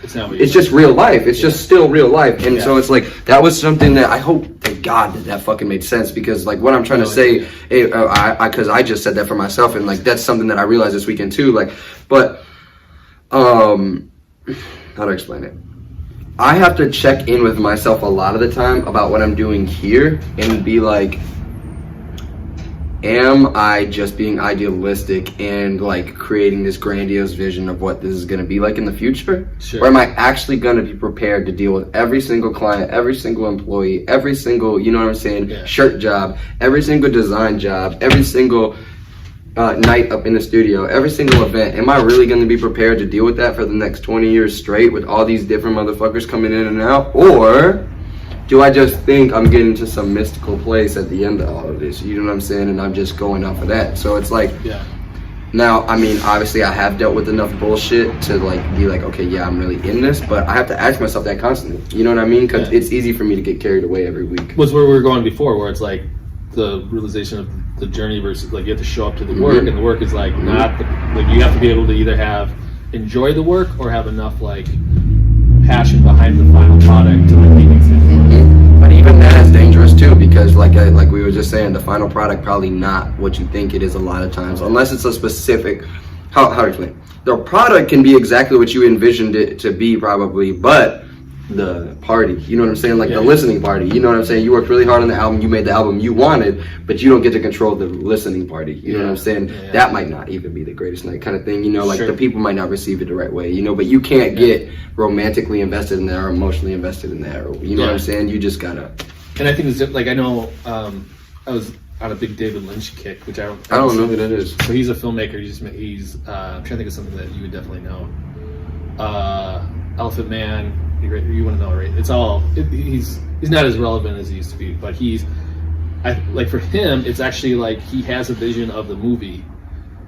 just real life. It's just still real life. And so it's like, that was something that I hope, thank God, that fucking made sense. Because, like, what I'm trying to say, because I just said that for myself. And, like, that's something that I realized this weekend, too. Like, but, how to explain it? I have to check in with myself a lot of the time about what I'm doing here and be like, am I just being idealistic and like creating this grandiose vision of what this is going to be like in the future? Sure. Or am I actually going to be prepared to deal with every single client, every single employee, every single, you know what I'm saying, shirt job, every single design job, every single night up in the studio, every single event? Am I really going to be prepared to deal with that for the next 20 years straight with all these different motherfuckers coming in and out? Or do I just think I'm getting to some mystical place at the end of all of this? You know what I'm saying? And I'm just going off of that. So it's like, now, I mean, obviously I have dealt with enough bullshit to like be like, okay, yeah, I'm really in this, but I have to ask myself that constantly. You know what I mean? Because it's easy for me to get carried away every week. Was where we were going before, where it's like the realization of the journey versus like you have to show up to the work, and the work is like not like you have to be able to either enjoy the work or have enough like passion behind the final product to like make things work. But even that is dangerous too, because like we were just saying, the final product probably not what you think it is a lot of times, unless it's a specific, how to explain? The product can be exactly what you envisioned it to be probably, but the party, you know what I'm saying? Like the listening party, you know what I'm saying? You worked really hard on the album, you made the album you wanted, but you don't get to control the listening party, you know what I'm saying? That might not even be the greatest night kind of thing, you know, like the people might not receive it the right way, you know, but you can't get romantically invested in that or emotionally invested in that, or, you know what I'm saying? You just gotta And I think it's like, I know, I was on a big David Lynch kick, which I don't know who that is. So he's a filmmaker. He's I'm trying to think of something that you would definitely know. Elephant Man. You want to know, right? It's all. He's not as relevant as he used to be, but like for him, it's actually like he has a vision of the movie,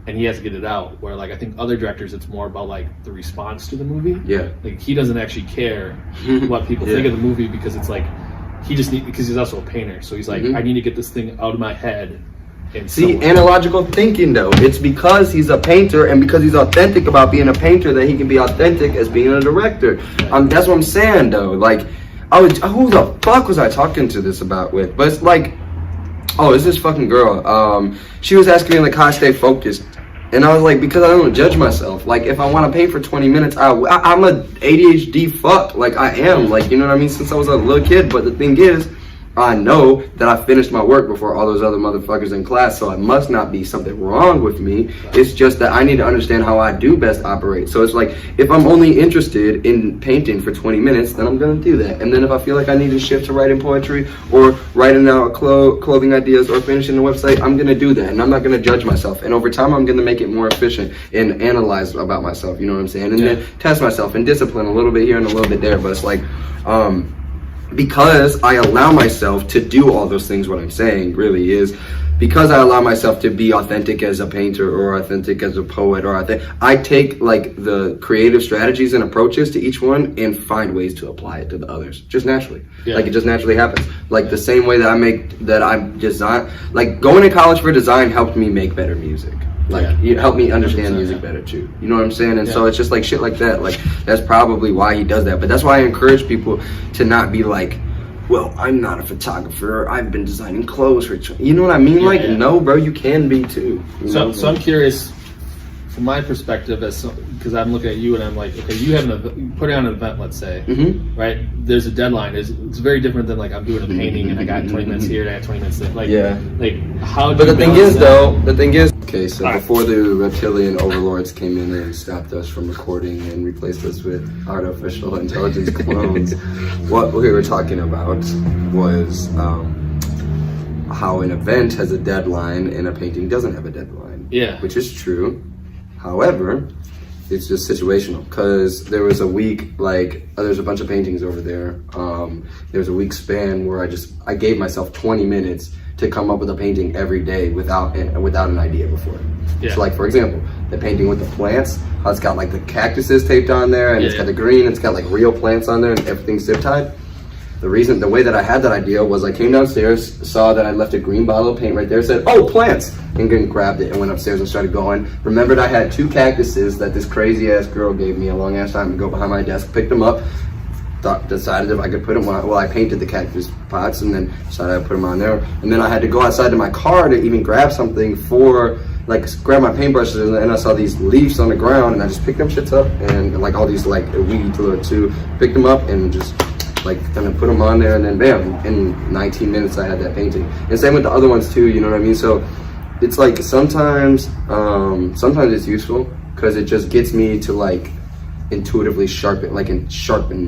and he has to get it out. Where like I think other directors, it's more about like the response to the movie. Yeah. Like he doesn't actually care what people think of the movie because it's like he just because he's also a painter, so he's like I need to get this thing out of my head. And see, analogical thinking though, it's because he's a painter and because he's authentic about being a painter that he can be authentic as being a director. That's what I'm saying though. Like, who the fuck was I talking to this about with? But it's like, oh, it's this fucking girl. She was asking me like how I stay focused. And I was like, because I don't judge myself. Like, if I want to paint for 20 minutes, I'm a ADHD fuck. Like, I am. Like, you know what I mean? Since I was a little kid. But the thing is, I know that I finished my work before all those other motherfuckers in class, so it must not be something wrong with me. It's just that I need to understand how I do best operate. So it's like, if I'm only interested in painting for 20 minutes, then I'm going to do that. And then if I feel like I need to shift to writing poetry or writing out clothing ideas or finishing the website, I'm going to do that. And I'm not going to judge myself. And over time, I'm going to make it more efficient and analyze about myself, you know what I'm saying? And then test myself and discipline a little bit here and a little bit there. But it's like, because I allow myself to do all those things, what I'm saying really is because I allow myself to be authentic as a painter or authentic as a poet or I take like the creative strategies and approaches to each one and find ways to apply it to the others just naturally. Like it just naturally happens. Like the same way that I design, like going to college for design helped me make better music. Like, it helped me understand music better too. You know what I'm saying? And so it's just like shit like that. Like, that's probably why he does that. But that's why I encourage people to not be like, well, I'm not a photographer. I've been designing clothes for, you know what I mean? No, bro, you can be too. So I'm curious, from my perspective, because I'm looking at you and I'm like, okay, you put on an event, let's say, right? There's a deadline. It's very different than like I'm doing a painting and I got 20 minutes here and I got 20 minutes there. Like how? But the thing is, okay, so before the reptilian overlords came in and stopped us from recording and replaced us with artificial intelligence clones, what we were talking about was how an event has a deadline and a painting doesn't have a deadline. Yeah, which is true. However, it's just situational because there was a week, like there's a bunch of paintings over there. There was a week span where I gave myself 20 minutes to come up with a painting every day without an idea before. So like, for example, the painting with the plants, how it's got like the cactuses taped on there and it's got the green, it's got like real plants on there and everything's zip tied. The way that I had that idea was I came downstairs, saw that I left a green bottle of paint right there, said, oh, plants, and then grabbed it and went upstairs and started going. Remembered I had 2 cactuses that this crazy ass girl gave me a long ass time to go behind my desk, picked them up, decided if I could put them on, well, I painted the cactus pots and then decided I'd put them on there. And then I had to go outside to my car to even grab something grab my paintbrushes, and I saw these leaves on the ground and I just picked them shits up and like all these like weeds too, picked them up and just like kind of put them on there and then bam, in 19 minutes I had that painting. And same with the other ones too, you know what I mean? So it's like sometimes it's useful because it just gets me to like intuitively sharpen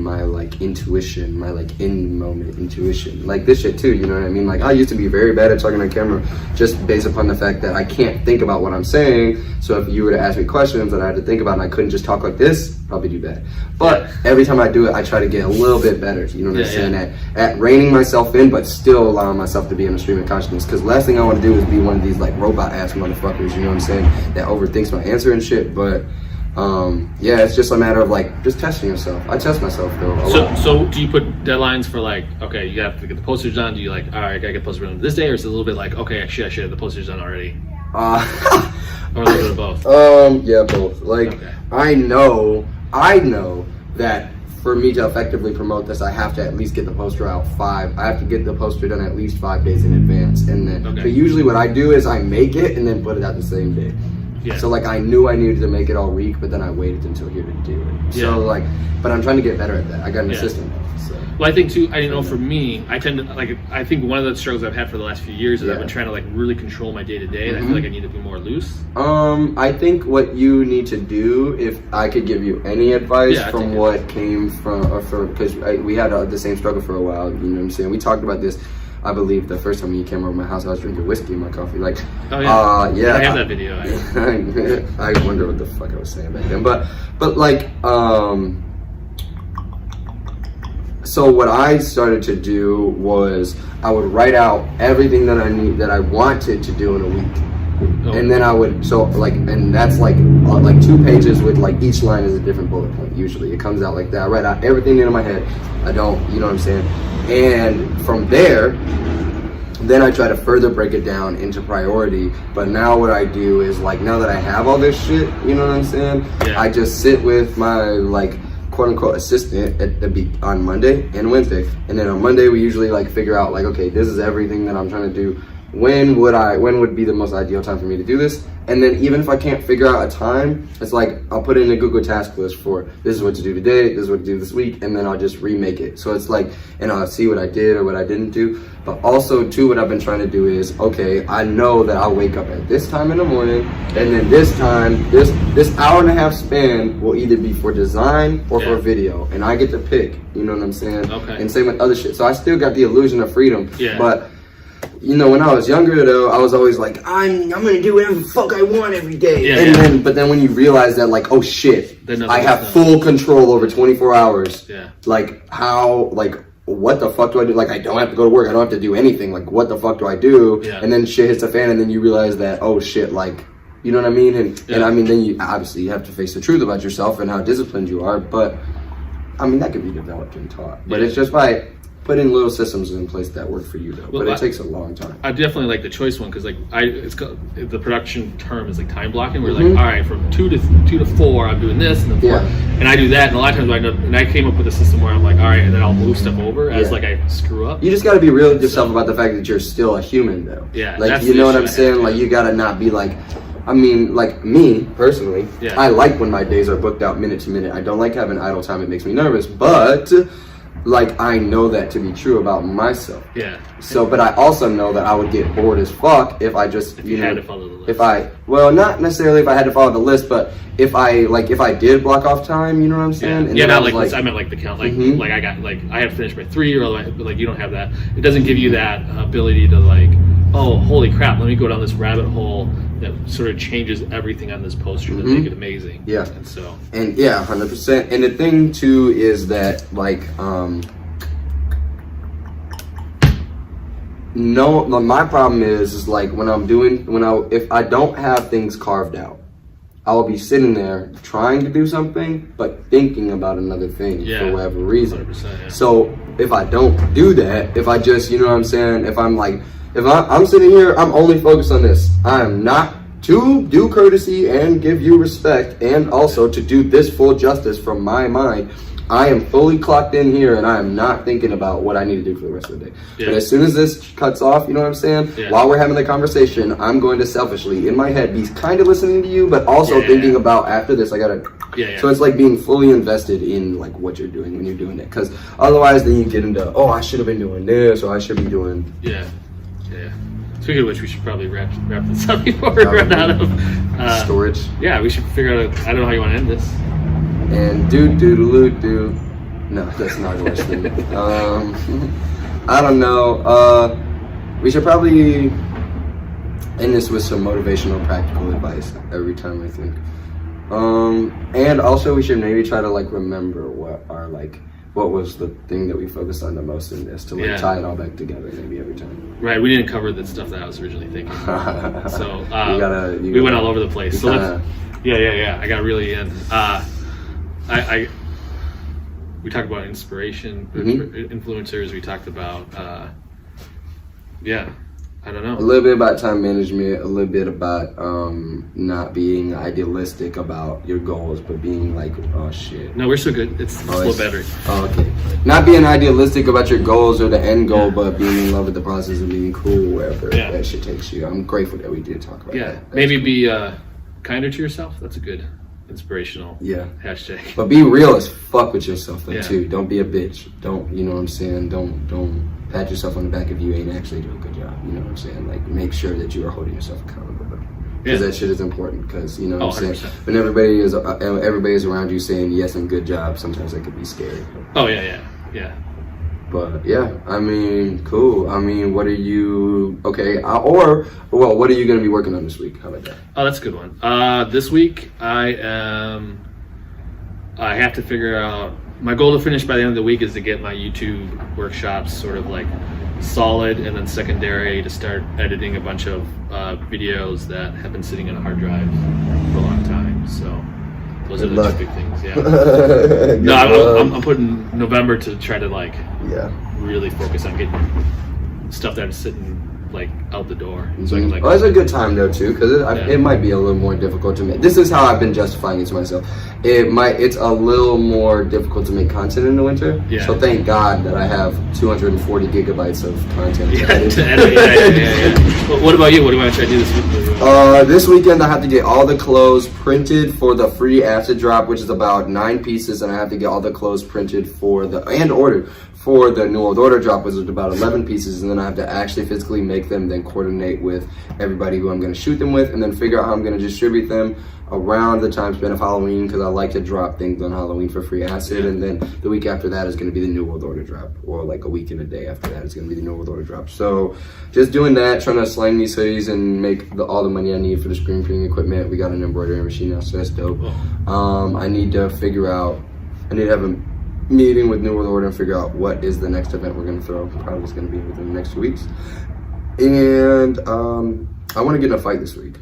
my like intuition, my like in moment intuition, like this shit too, you know what I mean? Like I used to be very bad at talking on camera just based upon the fact that I can't think about what I'm saying. So if you were to ask me questions that I had to think about and I couldn't just talk like this, probably do bad. But every time I do it, I try to get a little bit better, you know what I'm saying, at reining myself in but still allowing myself to be in a stream of consciousness, because last thing I want to do is be one of these like robot ass motherfuckers, you know what I'm saying, that overthinks my answer and shit. But it's just a matter of like just testing yourself. I test myself though. So do you put deadlines for like, okay, you have to get the posters done? Do you like, all right, I gotta get the posters done this day, or is it a little bit like, okay, I should have the posters done already? Or a little bit of both? Yeah, both. Like, okay. I know that for me to effectively promote this, I have to at least get the poster out I have to get the poster done at least 5 days in advance. And then, so usually what I do is I make it and then put it out the same day. Yeah. So like I knew I needed to make it all week, but then I waited until here to do it. Yeah. So like, but I'm trying to get better at that. I got an Yeah. assistant now, so. Well, I think too. I know for me, I tend to like. I think one of the struggles I've had for the last few years is I've been trying to like really control my day to day, and I feel like I need to be more loose. I think what you need to do, if I could give you any advice Yeah, from what came from, because we had the same struggle for a while. You know what I'm saying? We talked about this. I believe the first time you came over to my house, I was drinking whiskey in my coffee. Like, Oh yeah, yeah. I have that video. I wonder what the fuck I was saying back then, but like, so what I started to do was I would write out everything that I wanted to do in a week, Oh. and then I would and that's like 2 pages with like each line is a different bullet point. Usually, it comes out like that. I write out everything in my head. I don't, you know what I'm saying, and from there. Then I try to further break it down into priority. But now what I do is like, now that I have all this shit, you know what I'm saying? Yeah. I just sit with my like quote unquote assistant on Monday and Wednesday. And then on Monday we usually like figure out like, okay, this is everything that I'm trying to do. When would be the most ideal time for me to do this? And then even if I can't figure out a time, it's like I'll put it in a Google task list for this is what to do today, this is what to do this week, and then I'll just remake it. So it's like, and I'll see what I did or what I didn't do. But also too, what I've been trying to do is, okay, I know that I'll wake up at this time in the morning, and then this time, this hour and a half span will either be for design or for video, and I get to pick, you know what I'm saying? Okay. And same with other shit. So I still got the illusion of freedom, Yeah. but you know, when I was younger though, I was always like, I'm gonna do whatever the fuck I want every day. Yeah, But then when you realize that like, oh shit, Then I nothing have is full control over 24 hours. Yeah. Like what the fuck do I do? Like I don't have to go to work, I don't have to do anything. Like what the fuck do I do? Yeah. And then shit hits the fan and then you realize that, oh shit, like, you know what I mean? And I mean, then you obviously you have to face the truth about yourself and how disciplined you are. But I mean, that could be developed and taught. But it's just by putting little systems in place that work for you though. Well, but it takes a long time. I definitely like the choice one because like the production term is like time blocking. We're like, all right, from 2 to 4, I'm doing this, and then 4, and I do that. And a lot of times, I came up with a system where I'm like, all right, and then I'll move stuff over as like I screw up. You just got to be real with yourself about the fact that you're still a human though. Yeah, like that's you the know what issue I'm I saying. have, Like you got to not be like. I mean, like me personally, I like when my days are booked out minute to minute. I don't like having idle time. It makes me nervous, but. Like I know that to be true about myself. Yeah. So, but I also know that I would get bored as fuck if I just If you had to follow the list. Not necessarily if I had to follow the list, but if I did block off time, you know what I'm saying? Yeah, And yeah, then not I was like I meant like the count, like I got like I had to finish by 3 or like you don't have that. It doesn't give you that ability to like, oh holy crap, let me go down this rabbit hole that sort of changes everything on this poster to make it amazing. Yeah. And so. And yeah, 100%. And the thing too is that like no, my problem is like if I don't have things carved out, I will be sitting there trying to do something but thinking about another thing for whatever reason. 100%, yeah. So if I don't do that, if I just, you know what I'm saying, if I'm sitting here, I'm only focused on this. I am not to do courtesy and give you respect and also to do this full justice from my mind. I am fully clocked in here and I am not thinking about what I need to do for the rest of the day. Yeah. But as soon as this cuts off, you know what I'm saying? Yeah. While we're having the conversation, I'm going to selfishly, in my head, be kind of listening to you, but also thinking about after this, I gotta... Yeah. So it's like being fully invested in like what you're doing when you're doing it. Because otherwise then you get into, oh, I should have been doing this or I should be doing... Yeah. Speaking of which, we should probably wrap this up before we run out of storage. Yeah, we should figure out. I don't know how you want to end this. And do. No, that's not a wish thing. I don't know. We should probably end this with some motivational, practical advice every time I think. And also we should maybe try to like remember what was the thing that we focused on the most in this to tie it all back together maybe every time. Right, we didn't cover the stuff that I was originally thinking. So we went all over the place. So let's, I got really in. We talked about inspiration, influencers. We talked about I don't know. A little bit about time management, a little bit about not being idealistic about your goals, but being like, oh shit. No, we're so good. It's slow battery. Oh, okay. Not being idealistic about your goals or the end goal, but being in love with the process and being cool wherever that shit takes you. I'm grateful that we did talk about that. Maybe be kinder to yourself. That's a good inspirational Yeah. hashtag. But be real as fuck with yourself though Yeah. too. Don't be a bitch. Don't, you know what I'm saying? Don't pat yourself on the back if you ain't actually doing a good job. You know what I'm saying? Like make sure that you are holding yourself accountable. Because Yeah. that shit is important. Because you know what I'm 100%. saying. When everybody is around you saying yes and good job, sometimes that could be scary. Oh yeah. But yeah, I mean, cool. I mean, what are you okay? What are you gonna be working on this week? How about that? Oh, that's a good one. This week I have to figure out my goal to finish by the end of the week is to get my YouTube workshops sort of like solid, and then secondary to start editing a bunch of videos that have been sitting on a hard drive for a long time. So those Good are the luck. two big things. Yeah. Good No, luck. I'm putting November to try to like Yeah. really focus on getting stuff that is sitting like out the door. So I can like. Well, it's a good time though too, because Yeah. it might be a little more difficult to make. This is how I've been justifying it to myself. It's a little more difficult to make content in the winter. Yeah. So thank God that I have 240 gigabytes of content. Yeah, to edit. to edit, yeah. Well, what about you? What do you want to try to do this week? This weekend I have to get all the clothes printed for the free acid drop, which is about 9 pieces, and I have to get all the clothes printed and ordered for the New World Order drop, which is about 11 pieces, and then I have to actually physically make them, then coordinate with everybody who I'm going to shoot them with, and then figure out how I'm going to distribute them around the time span of Halloween, because I like to drop things on Halloween for free acid, and then the week after that is going to be the New World Order drop, or like a week and a day after that is going to be the New World Order drop. So just doing that, trying to slang these hoodies and make all the money I need for the screen printing equipment. We got an embroidery machine now, so that's dope. I need to have a meeting with New World Order and figure out what is the next event we're going to throw. Probably it's going to be within the next 2 weeks. And I want to get in a fight this week.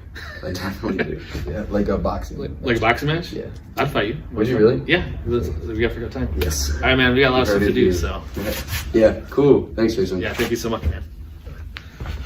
I definitely do. Yeah, like a boxing. Like a boxing match? Yeah. I'd fight you. Would you really? Yeah. We got to figure out time. Yes. All right, man. We got a lot of stuff to do, so. Yeah, cool. Thanks, Jason. Yeah, thank you so much, man.